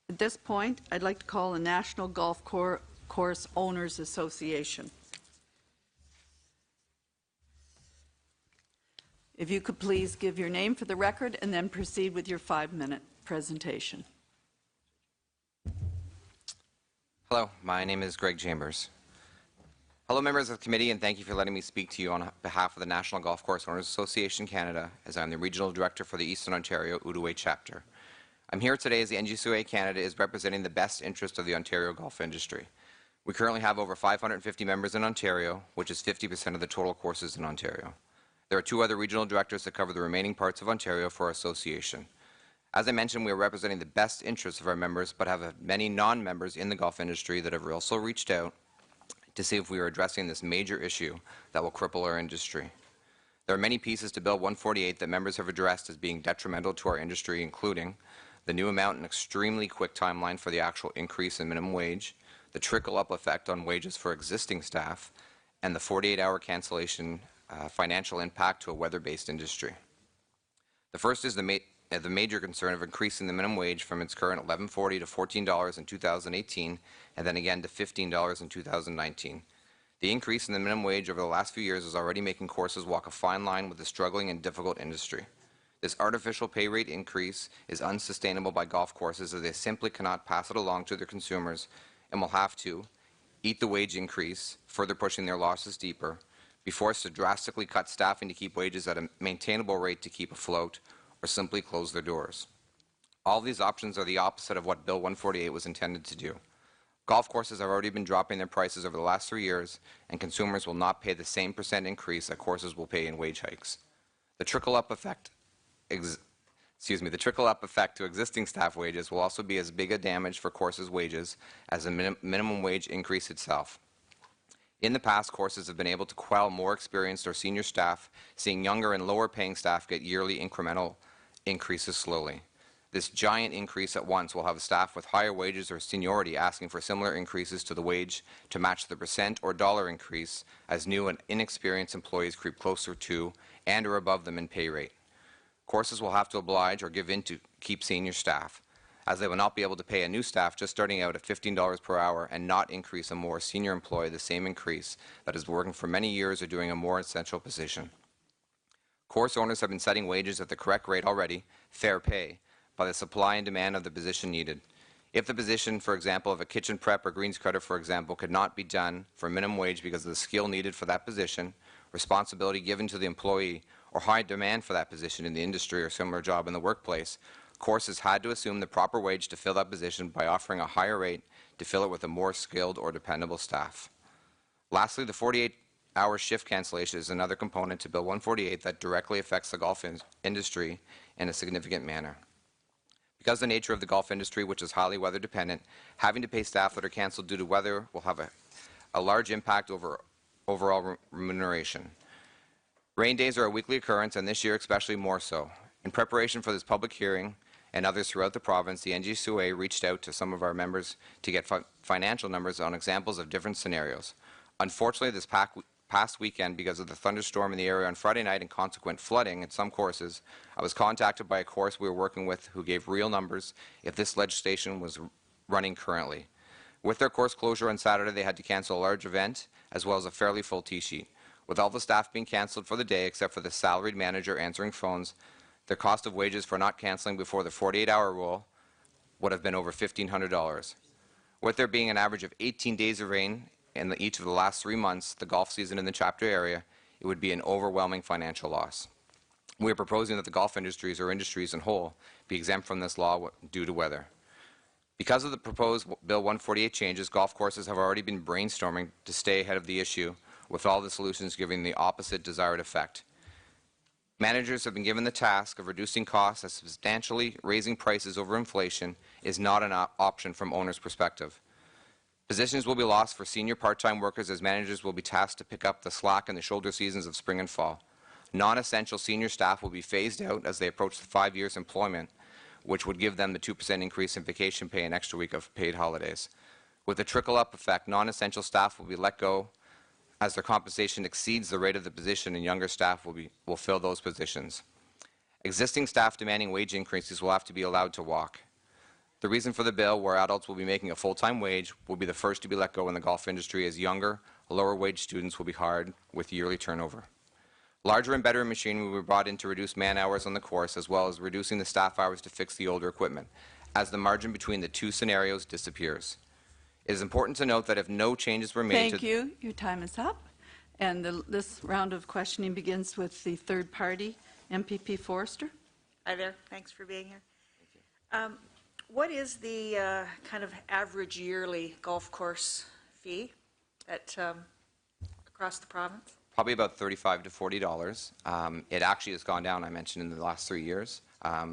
At this point, I'd like to call the National Golf Course Owners Association. If you could please give your name for the record and then proceed with your 5-minute presentation. Hello, my name is Greg Chambers. Hello, members of the committee, and thank you for letting me speak to you on behalf of the National Golf Course Owners Association Canada, as I'm the Regional Director for the Eastern Ontario Outaouais chapter. I'm here today as the NGCOA Canada is representing the best interest of the Ontario golf industry. We currently have over 550 members in Ontario, which is 50% of the total courses in Ontario. There are 2 other regional directors that cover the remaining parts of Ontario for our association. As I mentioned, we are representing the best interests of our members, but have many non-members in the golf industry that have also reached out to see if we are addressing this major issue that will cripple our industry. There are many pieces to Bill 148 that members have addressed as being detrimental to our industry, including the new amount and extremely quick timeline for the actual increase in minimum wage, the trickle-up effect on wages for existing staff, and the 48-hour cancellation financial impact to a weather-based industry. The first is the major concern of increasing the minimum wage from its current $11.40 to $14 in 2018, and then again to $15 in 2019. The increase in the minimum wage over the last few years is already making courses walk a fine line with the struggling and difficult industry. This artificial pay rate increase is unsustainable by golf courses as they simply cannot pass it along to their consumers and will have to eat the wage increase, further pushing their losses deeper, be forced to drastically cut staffing to keep wages at a maintainable rate to keep afloat, or simply close their doors. All these options are the opposite of what Bill 148 was intended to do. Golf courses have already been dropping their prices over the last 3 years, and consumers will not pay the same % increase that courses will pay in wage hikes. The trickle-up effect to existing staff wages will also be as big a damage for courses' wages as the minimum wage increase itself. In the past, courses have been able to quell more experienced or senior staff, seeing younger and lower-paying staff get yearly incremental increases slowly. This giant increase at once will have staff with higher wages or seniority asking for similar increases to the wage to match the % or dollar increase as new and inexperienced employees creep closer to and or above them in pay rate. Courses will have to oblige or give in to keep senior staff, as they will not be able to pay a new staff just starting out at $15 per hour and not increase a more senior employee the same increase that is working for many years or doing a more essential position. Course owners have been setting wages at the correct rate already, fair pay, by the supply and demand of the position needed. If the position, for example, of a kitchen prep or greens cutter, for example, could not be done for minimum wage because of the skill needed for that position, responsibility given to the employee, or high demand for that position in the industry or similar job in the workplace, courses had to assume the proper wage to fill that position by offering a higher rate to fill it with a more skilled or dependable staff. Lastly, the 48-hour shift cancellation is another component to Bill 148 that directly affects the golf industry in a significant manner. Because the nature of the golf industry, which is highly weather dependent, having to pay staff that are canceled due to weather will have a large impact over overall remuneration. Rain days are a weekly occurrence, and this year especially more so. In preparation for this public hearing and others throughout the province, the NGCOA reached out to some of our members to get financial numbers on examples of different scenarios. Unfortunately, this past weekend, because of the thunderstorm in the area on Friday night and consequent flooding at some courses, I was contacted by a course we were working with who gave real numbers if this legislation was running currently. With their course closure on Saturday, they had to cancel a large event as well as a fairly full tee sheet. With all the staff being canceled for the day except for the salaried manager answering phones, their cost of wages for not canceling before the 48-hour rule would have been over $1,500. With there being an average of 18 days of rain in each of the last 3 months, the golf season in the chapter area, it would be an overwhelming financial loss. We are proposing that the golf industries or industries in whole be exempt from this law due to weather. Because of the proposed Bill 148 changes, golf courses have already been brainstorming to stay ahead of the issue, with all the solutions giving the opposite desired effect. Managers have been given the task of reducing costs as substantially raising prices over inflation is not an option from owners' perspective. Positions will be lost for senior part-time workers as managers will be tasked to pick up the slack in the shoulder seasons of spring and fall. Non-essential senior staff will be phased out as they approach the 5 years employment, which would give them the 2% increase in vacation pay and extra week of paid holidays. With the trickle-up effect, non-essential staff will be let go as their compensation exceeds the rate of the position, and younger staff will fill those positions. Existing staff demanding wage increases will have to be allowed to walk. The reason for the bill, where adults will be making a full-time wage, will be the first to be let go in the golf industry, as younger, lower-wage students will be hired with yearly turnover. Larger and better machinery will be brought in to reduce man-hours on the course, as well as reducing the staff hours to fix the older equipment, as the margin between the two scenarios disappears. It is important to note that if no changes were made to... Thank you. Your time is up. And this round of questioning begins with the third party, MPP Forrester. Hi there. Thanks for being here. What is the kind of average yearly golf course fee at, across the province? Probably about $35 to $40. It actually has gone down, I mentioned, in the last 3 years.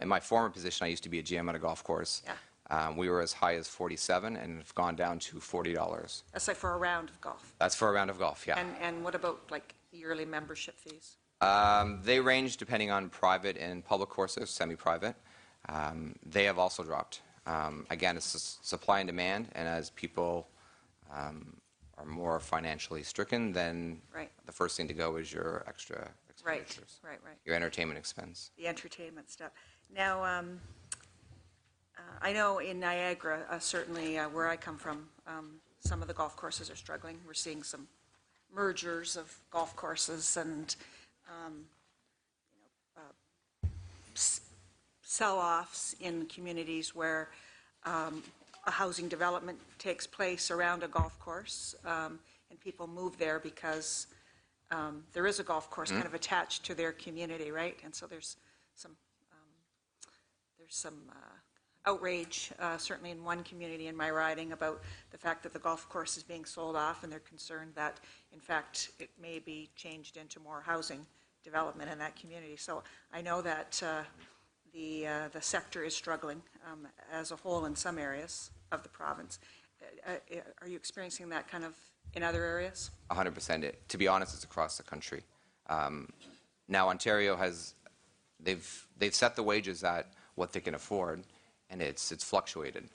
In my former position, I used to be a GM at a golf course. Yeah. We were as high as $47 and have gone down to $40. That's like for a round of golf. That's for a round of golf, yeah. And what about like yearly membership fees? They range depending on private and public courses, semi-private. They have also dropped. Again, it's supply and demand, and as people are more financially stricken, then Right. the first thing to go is your extra expenditures. Right. Your entertainment expense. The entertainment stuff. Now, I know in Niagara, certainly where I come from, some of the golf courses are struggling. We're seeing some mergers of golf courses and sell-offs in communities where a housing development takes place around a golf course, and people move there because there is a golf course kind of attached to their community, right? And so there's some outrage, certainly in one community in my riding, about the fact that the golf course is being sold off, and they're concerned that, in fact, it may be changed into more housing development in that community. So I know that the sector is struggling as a whole in some areas of the province. Are you experiencing that kind of in other areas? 100%. To be honest, it's across the country. Now, Ontario has, they've set the wages at what they can afford, and it's fluctuated.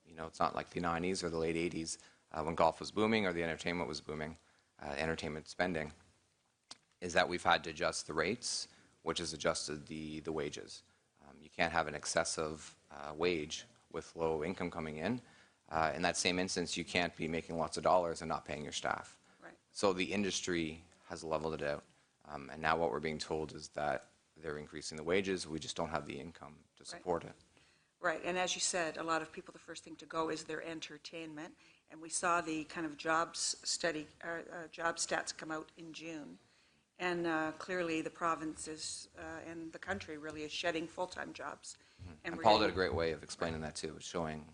You know, it's not like the 90s or the late 80s when golf was booming or the entertainment was booming, entertainment spending, is that we've had to adjust the rates, which has adjusted the wages. You can't have an excessive wage with low income coming in. In that same instance, you can't be making lots of dollars and not paying your staff. Right. So the industry has leveled it out. And now what we're being told is that they're increasing the wages. We just don't have the income to support it. Right, and as you said, a lot of people, the first thing to go is their entertainment. And we saw the kind of jobs study, job stats come out in June. And clearly the province is, and the country really is shedding full-time jobs. And Paul did a great way of explaining that too, showing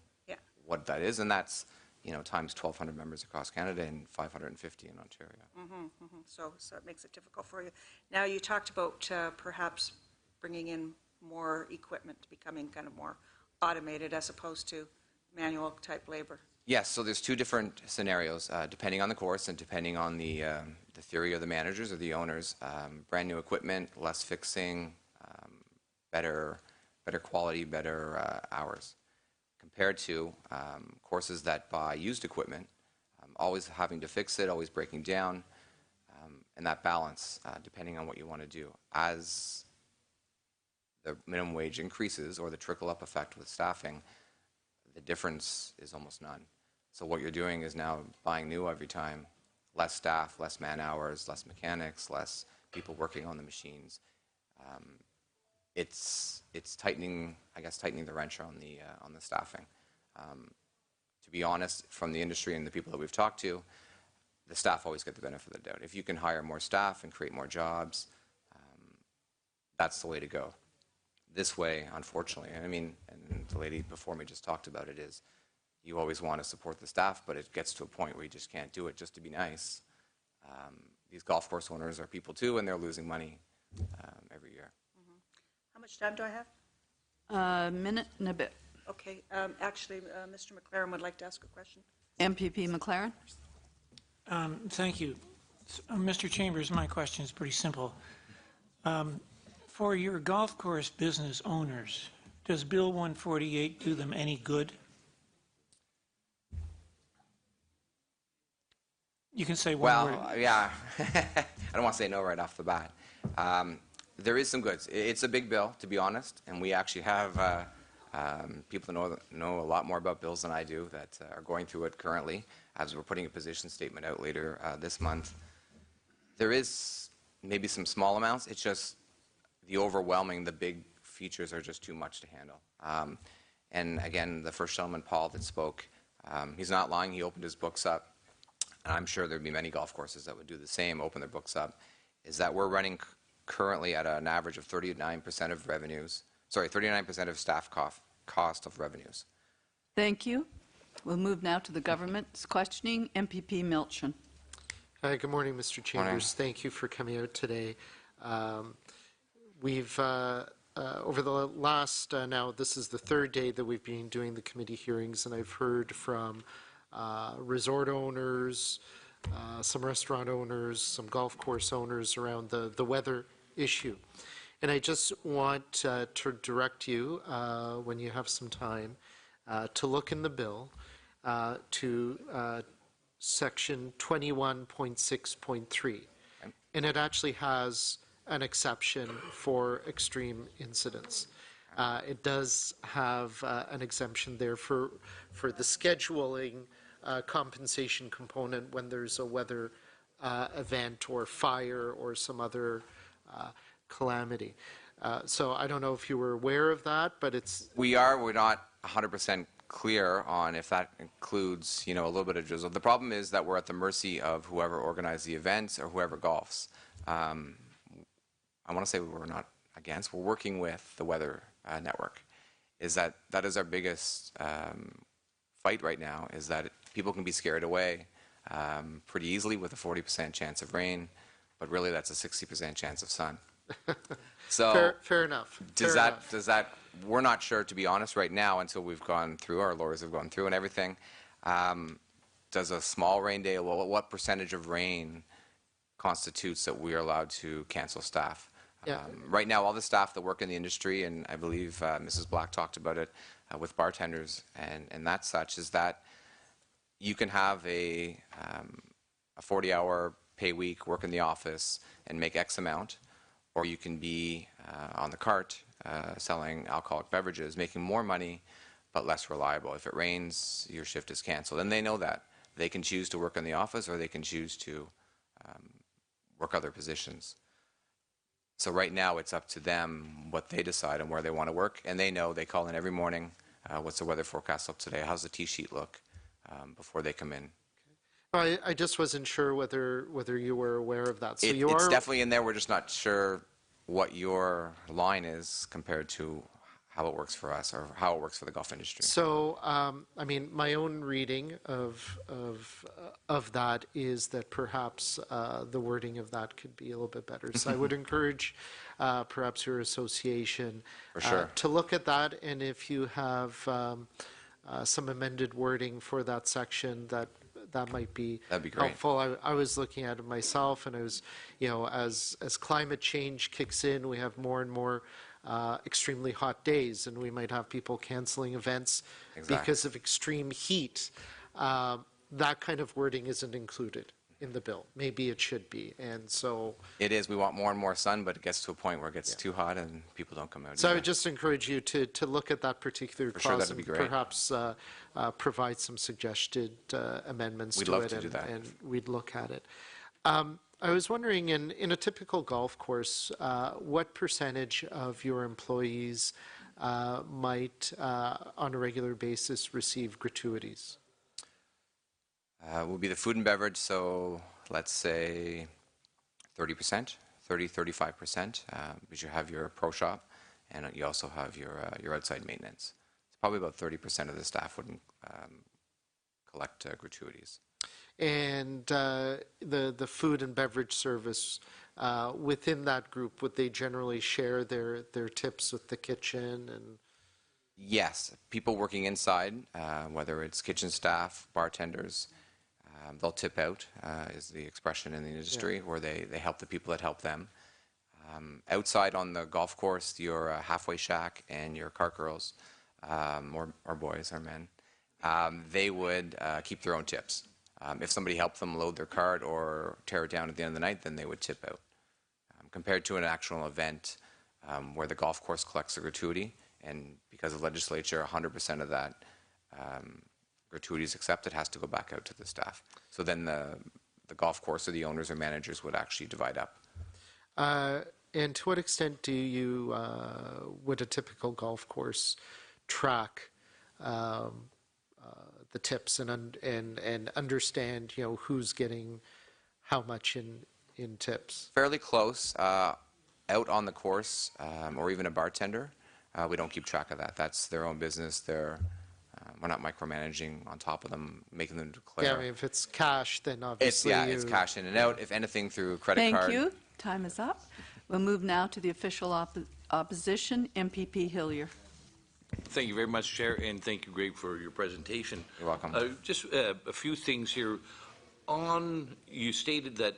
what that is. And that's, you know, times 1,200 members across Canada and 550 in Ontario. So it makes it difficult for you. Now, you talked about perhaps bringing in more equipment, becoming kind of more automated as opposed to manual type labor. Yes, so there's two different scenarios, depending on the course and depending on the theory of the managers or the owners. Brand new equipment, less fixing, better quality, better hours, compared to courses that buy used equipment, always having to fix it, always breaking down, and that balance, depending on what you want to do. As the minimum wage increases, or the trickle-up effect with staffing, the difference is almost none. So what you're doing is now buying new every time, less staff, less man-hours, less mechanics, less people working on the machines. It's tightening, I guess, tightening the wrench on the staffing. To be honest, from the industry and the people that we've talked to, the staff always get the benefit of the doubt. If you can hire more staff and create more jobs, that's the way to go. This way, unfortunately, I mean, and the lady before me just talked about it, is you always want to support the staff, but it gets to a point where you just can't do it just to be nice. These golf course owners are people too, and they're losing money every year. How much time do I have? A minute and a bit. Okay, actually, Mr. McLaren would like to ask a question. MPP McLaren? Thank you. Mr. Chambers, my question is pretty simple. For your golf course business owners, does Bill 148 do them any good? You can say one word. Well, yeah, I don't want to say no right off the bat. There is some goods. It's a big bill, to be honest, and we actually have People know a lot more about bills than I do that are going through it currently, as we're putting a position statement out later this month. There is maybe some small amounts. It's just the big features are just too much to handle. And again, the first gentleman, Paul, that spoke, he's not lying. He opened his books up, and I'm sure there'd be many golf courses that would do the same, open their books up, is that we're running currently at an average of 39% of revenues, 39% of staff cost of revenues. Thank you. We'll move now to the government's questioning. MPP Milchin. Good morning, Mr. Chambers. Morning. Thank you for coming out today. We've, over the last, now this is the third day that we've been doing the committee hearings, and I've heard from resort owners, some restaurant owners, some golf course owners around the weather issue. And I just want to direct you, when you have some time, to look in the bill to section 21.6.3. And it actually has an exception for extreme incidents. It does have an exemption there for the scheduling compensation component when there's a weather event or fire or some other calamity. So I don't know if you were aware of that, but it's... We're not 100% clear on if that includes, a little bit of drizzle. The problem is that we're at the mercy of whoever organized the events or whoever golfs. I want to say we're not against. We're working with the weather network. That is our biggest fight right now, is that people can be scared away pretty easily with a 40% chance of rain, but really that's a 60% chance of sun. So fair enough. Does that, we're not sure, to be honest, right now, until we've gone through, our lawyers have gone through and everything. Does a small rain day, what percentage of rain constitutes that we are allowed to cancel staff? Yeah. Right now, all the staff that work in the industry, and I believe Mrs. Black talked about it with bartenders and that such, is that you can have a 40-hour pay week, work in the office, and make X amount, or you can be on the cart selling alcoholic beverages, making more money, but less reliable. If it rains, your shift is canceled. And they know that. They can choose to work in the office, or they can choose to work other positions. So right now, it's up to them what they decide and where they want to work. And they know, they call in every morning, what's the weather forecast look today? How's the tee sheet look before they come in? I just wasn't sure whether you were aware of that. So It's definitely in there. We're just not sure what your line is compared to how it works for us or how it works for the golf industry. So, I mean, my own reading of that is that perhaps the wording of that could be a little bit better. So I would encourage perhaps your association For sure. to look at that, and if you have some amended wording for that section, that might be That'd be great. helpful. I was looking at it myself, and I was, as climate change kicks in, we have more and more extremely hot days, and we might have people canceling events because of extreme heat. That kind of wording isn't included in the bill. Maybe it should be, and so... It is. We want more and more sun, but it gets to a point where it gets too hot and people don't come out. So I would just encourage you to look at that particular clause that'd be and great. perhaps provide some suggested amendments We'd to love it, to do that. and we'd look at it. I was wondering, in a typical golf course, what percentage of your employees might, on a regular basis, receive gratuities? Will be the food and beverage, so let's say 30%, 35%, because you have your pro shop, and you also have your outside maintenance. It's probably about 30% of the staff would collect gratuities. And the food and beverage service, within that group, would they generally share their tips with the kitchen? And Yes, people working inside, whether it's kitchen staff, bartenders, they'll tip out, is the expression in the industry, where they help the people that help them. Outside on the golf course, your halfway shack and your cart girls, or boys or men, they would keep their own tips. If somebody helped them load their cart or tear it down at the end of the night, then they would tip out. Compared to an actual event where the golf course collects a gratuity and because the legislature, 100% of that gratuities accepted has to go back out to the staff. So then the golf course or the owners or managers would actually divide up. And to what extent do you, would a typical golf course track the tips and understand, you know, who's getting how much in tips? Fairly close. Out on the course, or even a bartender, we don't keep track of that. That's their own business. We're not micromanaging on top of them, making them declare. Yeah, I mean, if it's cash, then It's, obviously it's cash in and out. If anything, through credit card. Thank you. Time is up. We'll move now to the official opposition, MPP Hillier. Thank you very much, Chair, and thank you, Greg, for your presentation. You're welcome. Just a few things here. You stated that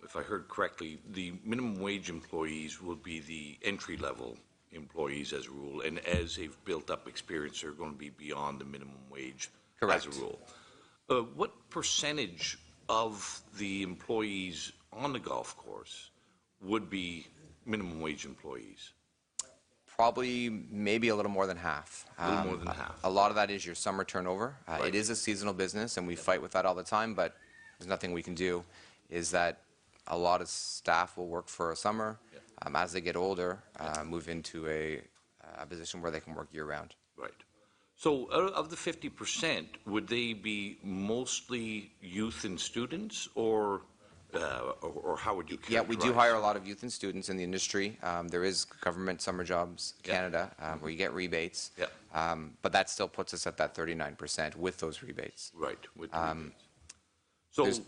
if I heard correctly, the minimum wage employees will be the entry-level employees as a rule, and as they've built up experience, they're going to be beyond the minimum wage Correct. as a rule. What percentage of the employees on the golf course would be minimum wage employees? Probably maybe a little more than half. A little more than half. A lot of that is your summer turnover. Right. It is a seasonal business, and we fight with that all the time, but there's nothing we can do. Is that a lot of staff will work for a summer. As they get older, move into a position where they can work year-round. Right. So of the 50%, would they be mostly youth and students, or how would you characterize? Yeah, we do hire a lot of youth and students in the industry. There is Government Summer Jobs Canada, where you get rebates. Yeah. But that still puts us at that 39% with those rebates. Right. With the rebates.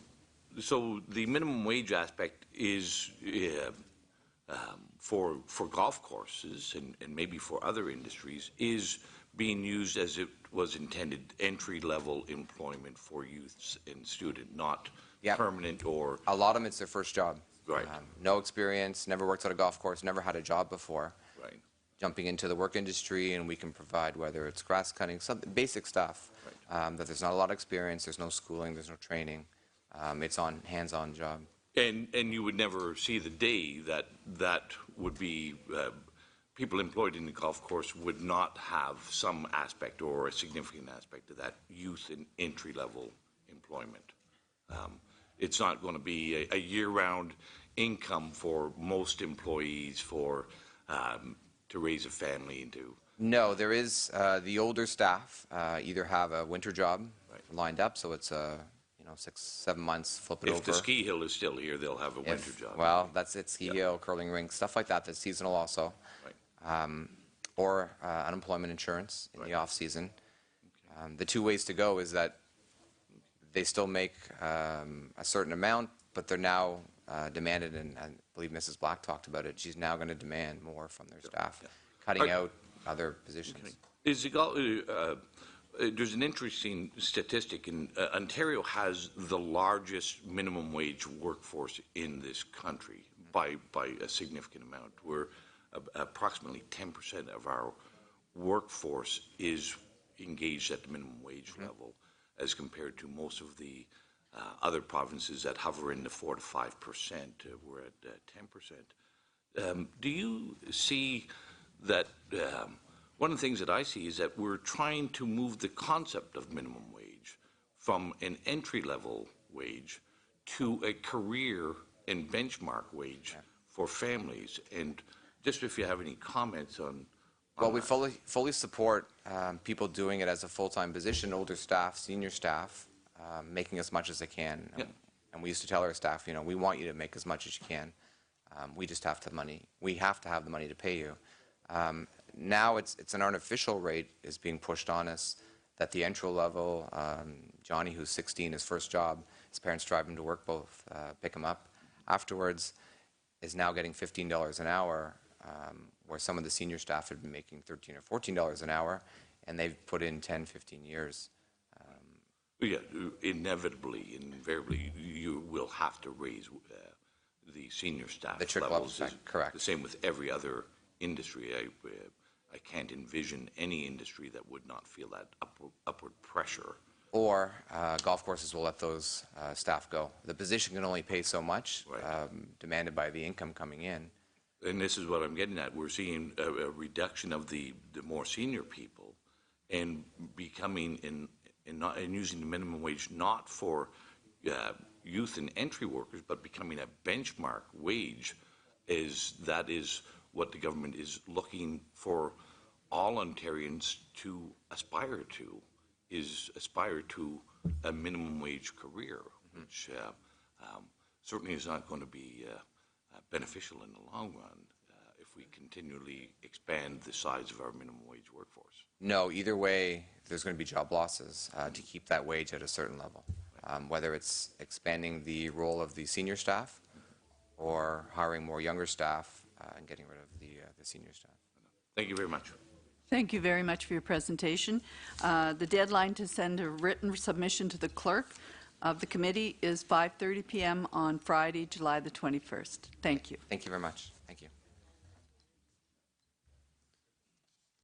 So the minimum wage aspect is for golf courses and maybe for other industries is being used as it was intended, entry-level employment for youths and student, not permanent or... A lot of them, it's their first job. Right. No experience, never worked at a golf course, never had a job before. Right. Jumping into the work industry, and we can provide, whether it's grass cutting, some basic stuff, that there's not a lot of experience, there's no schooling, there's no training. It's on hands-on job. And you would never see the day that would be people employed in the golf course would not have some aspect or a significant aspect of that youth and entry-level employment. It's not going to be a year-round income for most employees to raise a family and to... No, there is the older staff either have a winter job lined up, so it's 6-7 months, flip it over. If the ski hill is still here, they'll have a winter job. Well, that's it, ski hill, curling rink, stuff like that, that's seasonal also. Right. Or unemployment insurance in the off-season. The two ways to go is that they still make a certain amount, but they're now demanded, and I believe Mrs. Black talked about it, she's now going to demand more from their staff, cutting out other positions. There's an interesting statistic, and Ontario has the largest minimum wage workforce in this country by a significant amount. We're approximately 10% of our workforce is engaged at the minimum wage level, as compared to most of the other provinces that hover in the 4 to 5%. We're at 10%. Do you see that? One of the things that I see is that we're trying to move the concept of minimum wage from an entry-level wage to a career and benchmark wage for families. And just if you have any comments on well, we fully support people doing it as a full-time position, older staff, senior staff, making as much as they can. And we used to tell our staff, we want you to make as much as you can. We just have to have money. We have to have the money to pay you. Now it's an artificial rate is being pushed on us that the entry level, Johnny, who's 16, his first job, his parents drive him to work, both pick him up afterwards, is now getting $15 an hour, where some of the senior staff have been making $13 or $14 an hour, and they've put in 10, 15 years. Inevitably, invariably, you will have to raise the senior staff The trickle levels. effect, correct. The same with every other industry. I can't envision any industry that would not feel that upward pressure. Or golf courses will let those staff go. The position can only pay so much, demanded by the income coming in. and this is what I'm getting at, we're seeing a reduction of the more senior people and becoming and using the minimum wage not for youth and entry workers, but becoming a benchmark wage. That is what the government is looking for all Ontarians to aspire to a minimum wage career, which certainly is not going to be beneficial in the long run if we continually expand the size of our minimum wage workforce. No, either way, there's going to be job losses to keep that wage at a certain level, whether it's expanding the role of the senior staff or hiring more younger staff and getting rid of the senior staff. Thank you very much. Thank you very much for your presentation. The deadline to send a written submission to the clerk of the committee is 5:30 p.m. on Friday, July the 21st. Thank you. Thank you very much. Thank you.